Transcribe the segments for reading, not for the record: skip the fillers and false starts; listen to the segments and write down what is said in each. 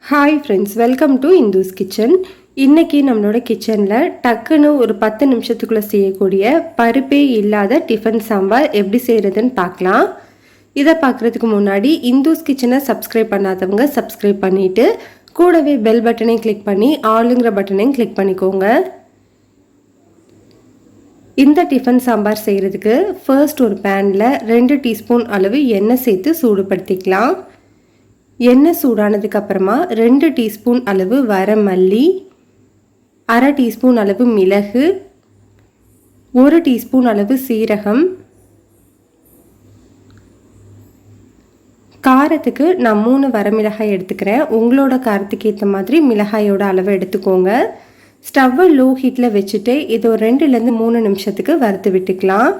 Hi friends, welcome to Indhu's kitchen. இன்றைக்கி நம்மளோட கிச்சனில் டக்குன்னு ஒரு 10 நிமிஷத்துக்குள்ளே செய்யக்கூடிய பருப்பே இல்லாத டிஃபன் சாம்பார் எப்படி செய்கிறதுன்னு பார்க்கலாம். இதை பார்க்குறதுக்கு முன்னாடி இந்துஸ் கிச்சனை சப்ஸ்கிரைப் பண்ணாதவங்க சப்ஸ்கிரைப் பண்ணிவிட்டு கூடவே பெல் பட்டனையும் கிளிக் பண்ணி ஆளுங்கிற பட்டனையும் கிளிக் பண்ணிக்கோங்க. இந்த டிஃபன் சாம்பார் செய்கிறதுக்கு ஃபர்ஸ்ட் ஒரு பேனில் 2 டீஸ்பூன் அளவு எண்ணெய் சேர்த்து சூடுபடுத்திக்கலாம். எண்ணெய் சூடானதுக்கு அப்புறமா 2 டீஸ்பூன் அளவு வரமல்லி, 1/2 டீஸ்பூன் அளவு மிளகு, 1 டீஸ்பூன் அளவு சீரகம். காரத்துக்கு நான் 3 வரமிளகாய் எடுத்துக்கிறேன். உங்களோட காரத்துக்கு ஏற்ற மாதிரி மிளகாயோட அளவு எடுத்துக்கோங்க. ஸ்டவ்வை லோ ஹீட்டில் வச்சுட்டு இது ஒரு 2லேருந்து 3 நிமிஷத்துக்கு வறுத்து விட்டுக்கலாம்.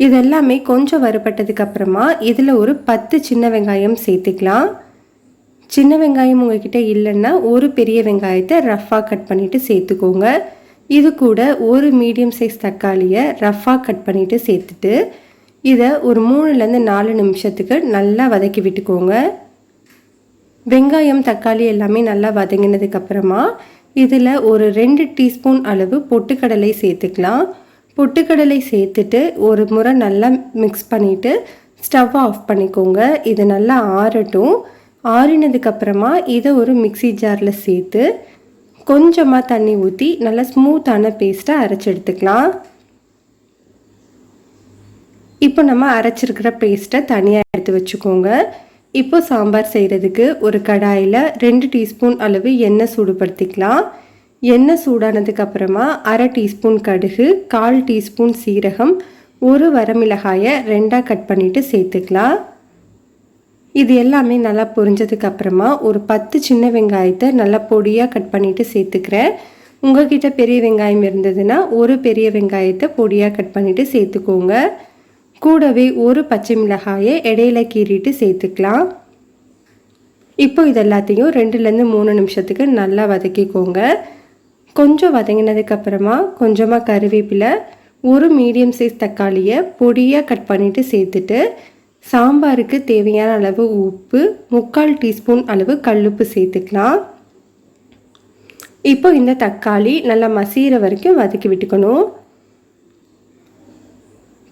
இதெல்லாமே கொஞ்சம் வறுபட்டதுக்கு அப்புறமா இதில் ஒரு 10 சின்ன வெங்காயம் சேர்த்துக்கலாம். சின்ன வெங்காயம் உங்ககிட்ட இல்லைன்னா ஒரு பெரிய வெங்காயத்தை ரஃப்பாக கட் பண்ணிவிட்டு சேர்த்துக்கோங்க. இது கூட ஒரு மீடியம் சைஸ் தக்காளியை ரஃப்பாக கட் பண்ணிவிட்டு சேர்த்துட்டு இதை ஒரு 3லேருந்து 4 நிமிஷத்துக்கு நல்லா வதக்கி விட்டுக்கோங்க. வெங்காயம் தக்காளி எல்லாமே நல்லா வதங்கினதுக்கப்புறமா இதில் ஒரு 2 டீஸ்பூன் அளவு பொட்டுக்கடலை சேர்த்துக்கலாம். பொட்டுக்கடலை சேர்த்துட்டு ஒரு முறை நல்லா மிக்ஸ் பண்ணிவிட்டு ஸ்டவ் ஆஃப் பண்ணிக்கோங்க. இது நல்லா ஆறட்டும். ஆறினதுக்கப்புறமா இதை ஒரு மிக்ஸி ஜாரில் சேர்த்து கொஞ்சமாக தண்ணி ஊற்றி நல்லா ஸ்மூத்தான பேஸ்ட்டை அரைச்சி எடுத்துக்கலாம். இப்போ நம்ம அரைச்சிருக்கிற பேஸ்ட்டை தனியாக எடுத்து வச்சுக்கோங்க. இப்போ சாம்பார் செய்கிறதுக்கு ஒரு கடாயில் 2 டீஸ்பூன் அளவு எண்ணெய் சூடுபடுத்திக்கலாம். எண்ணெய் சூடானதுக்கு அப்புறமா 1/2 டீஸ்பூன் கடுகு, 1/4 டீஸ்பூன் சீரகம், 1 வரமிளகாயை 2ஆக கட் பண்ணிவிட்டு சேர்த்துக்கலாம். இது எல்லாமே நல்லா பொரிஞ்சதுக்கு அப்புறமா ஒரு 10 சின்ன வெங்காயத்தை நல்லா பொடியாக கட் பண்ணிவிட்டு சேர்த்துக்கிறேன். உங்கள்கிட்ட பெரிய வெங்காயம் இருந்ததுன்னா ஒரு பெரிய வெங்காயத்தை பொடியாக கட் பண்ணிவிட்டு சேர்த்துக்கோங்க. கூடவே ஒரு பச்சை மிளகாயை இடையில கீறிட்டு சேர்த்துக்கலாம். இப்போ இது எல்லாத்தையும் 2லேருந்து 3 நிமிஷத்துக்கு நல்லா வதக்கிக்கோங்க. கொஞ்சம் வதங்கினதுக்கப்புறமா கொஞ்சமாக கருவேப்பிலை, ஒரு மீடியம் சைஸ் தக்காளியை பொடியாக கட் பண்ணிவிட்டு சேர்த்துட்டு சாம்பாருக்கு தேவையான அளவு உப்பு, 3/4 டீஸ்பூன் அளவு கல்லுப்பு சேர்த்துக்கலாம். இப்போ இந்த தக்காளி நல்லா மசிகிற வரைக்கும் வதக்கி விட்டுக்கணும்.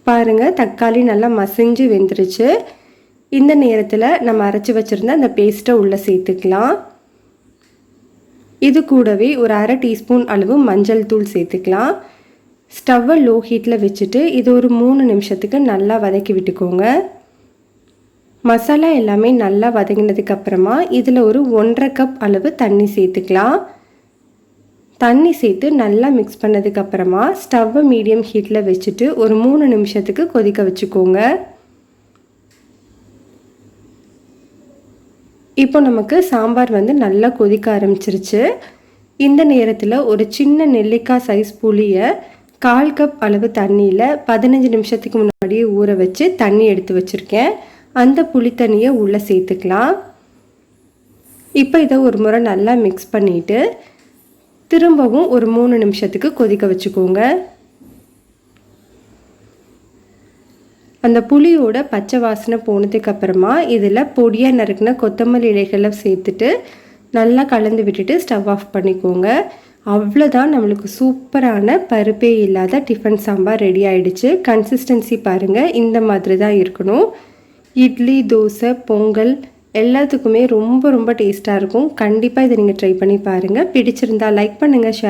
பாருங்கள், தக்காளி நல்லா மசிஞ்சு வெந்துருச்சு. இந்த நேரத்தில் நம்ம அரைச்சி வச்சுருந்த அந்த பேஸ்ட்டை உள்ளே சேர்த்துக்கலாம். இது கூடவே ஒரு 1/2 டீஸ்பூன் அளவு மஞ்சள் தூள் சேர்த்துக்கலாம். ஸ்டவ்வை லோ ஹீட்டில் வச்சுட்டு இது ஒரு 3 நிமிஷத்துக்கு நல்லா வதக்கி விட்டுக்கோங்க. மசாலா எல்லாமே நல்லா வதங்கினதுக்கப்புறமா இதில் ஒரு 1/2 கப் அளவு தண்ணி சேர்த்துக்கலாம். தண்ணி சேர்த்து நல்லா மிக்ஸ் பண்ணதுக்கப்புறமா ஸ்டவ்வை மீடியம் ஹீட்டில் வச்சுட்டு ஒரு 3 நிமிஷத்துக்கு கொதிக்க வச்சுக்கோங்க. இப்போ நமக்கு சாம்பார் நல்லா கொதிக்க ஆரம்பிச்சிருச்சு. இந்த நேரத்தில் ஒரு சின்ன நெல்லிக்காய் சைஸ் புளியை 1/4 கப் அளவு தண்ணியில் 15 நிமிஷத்துக்கு முன்னாடியே ஊற வச்சு தண்ணி எடுத்து வச்சுருக்கேன். அந்த புளி தண்ணியை உள்ளே சேர்த்துக்கலாம். இப்போ இதை ஒரு முறை நல்லா மிக்ஸ் பண்ணிவிட்டு திரும்பவும் ஒரு 3 நிமிஷத்துக்கு கொதிக்க வச்சுக்கோங்க. அந்த புளியோட பச்சை வாசனை போனதுக்கப்புறமா இதில் பொடியாக நறுக்கின கொத்தமல்லி இலைகளை சேர்த்துட்டு நல்லா கலந்து விட்டுட்டு ஸ்டவ் ஆஃப் பண்ணிக்கோங்க. அவ்வளோதான், நம்மளுக்கு சூப்பரான பருப்பே இல்லாத டிஃபன் சாம்பார் ரெடி ஆகிடுச்சு. கன்சிஸ்டன்சி பாருங்கள், இந்த மாதிரி தான் இருக்கணும். இட்லி, தோசை, பொங்கல் எல்லாத்துக்குமே ரொம்ப ரொம்ப டேஸ்ட்டாக இருக்கும். கண்டிப்பாக இதை நீங்கள் ட்ரை பண்ணி பாருங்கள். பிடிச்சிருந்தா லைக் பண்ணுங்கள், ஷேர்